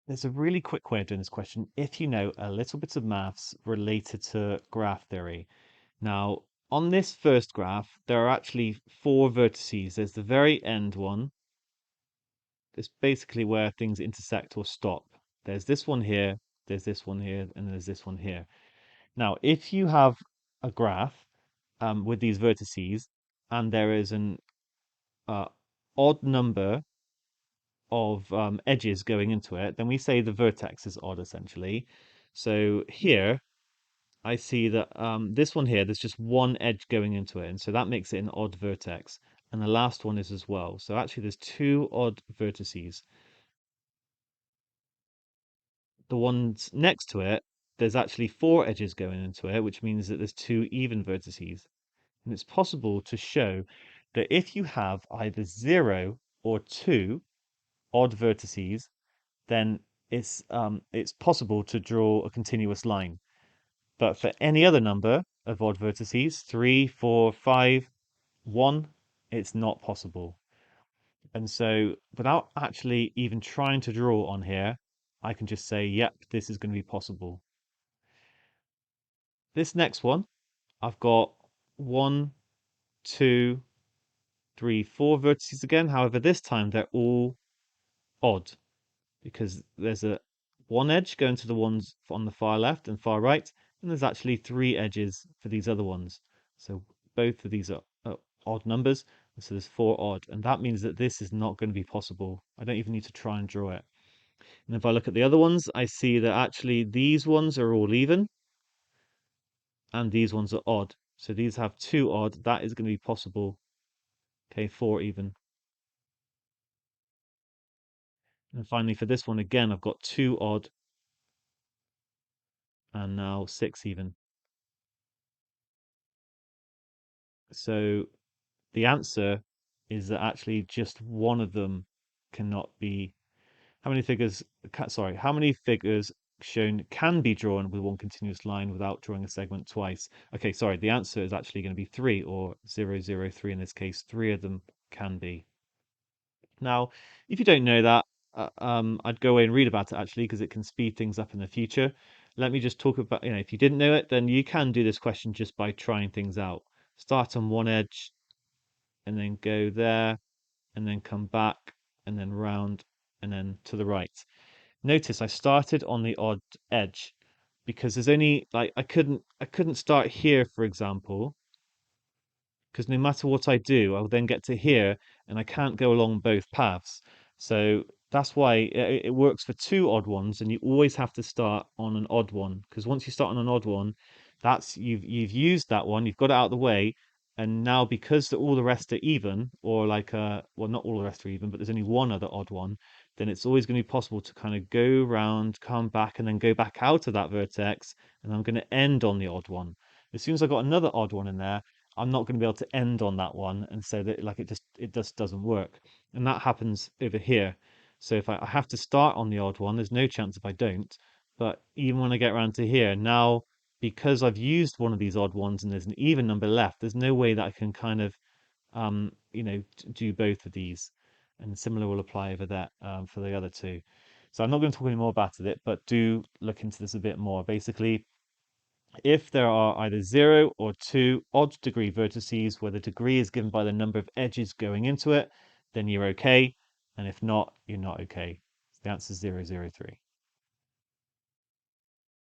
There's a really quick way of doing this question if you know a little bit of maths related to graph theory. Now, on this first graph, there are actually four vertices. There's the very end one. It's basically where things intersect or stop. There's this one here, there's this one here, and there's this one here. Now, if you have a graph with these vertices, and there is an uh, odd number of edges going into it, then we say the vertex is odd essentially. So here I see that this one here, there's just one edge going into it, and so that makes it an odd vertex. And the last one is as well. So actually there's two odd vertices. The ones next to it, there's actually four edges going into it, which means that there's two even vertices. And it's possible to show that if you have either 0 or 2 odd vertices, then it's possible to draw a continuous line. But for any other number of odd vertices, 3, 4, 5, 1, it's not possible. And so without actually even trying to draw on here, I can just say, yep, this is going to be possible. This next one, I've got 1, 2, 3, 4 vertices again. However, this time they're all odd because there's a one edge going to the ones on the far left and far right, and there's actually three edges for these other ones. So both of these are odd numbers, and so there's four odd, and that means that this is not going to be possible. I don't even need to try and draw it. And if I look at the other ones, I see that actually these ones are all even, and these ones are odd. So these have two odd. That is going to be possible. Okay, four even. And finally, for this one again, I've got two odd and now six even. So the answer is that actually just one of them cannot be. How many figures? Sorry, how many figures shown can be drawn with one continuous line without drawing a segment twice? Okay, sorry, the answer is actually going to be three or 0, 0, 3 in this case. Three of them can be. Now, if you don't know that, I'd go away and read about it actually because it can speed things up in the future. Let me just talk about, if you didn't know it, then you can do this question just by trying things out. Start on one edge and then go there and then come back and then round and then to the right. Notice I started on the odd edge because there's only like I couldn't start here, for example, because no matter what I do, I'll then get to here and I can't go along both paths. So that's why it works for two odd ones, and you always have to start on an odd one because once you start on an odd one, that's you've used that one, you've got it out of the way, and now because all the rest are even, or like well, not all the rest are even, but there's only one other odd one, then it's always going to be possible to kind of go round, come back, and then go back out of that vertex, and I'm going to end on the odd one. As soon as I got another odd one in there, I'm not going to be able to end on that one and say that like it just doesn't work. And that happens over here. So if I have to start on the odd one, there's no chance if I don't. But even when I get around to here, now because I've used one of these odd ones and there's an even number left, there's no way that I can kind of do both of these. And similar will apply over that for the other two. So I'm not going to talk any more about it, but do look into this a bit more. Basically, if there are either 0 or 2 odd degree vertices where the degree is given by the number of edges going into it, then you're okay. And if not, you're not okay. So the answer is 0, 0, 3.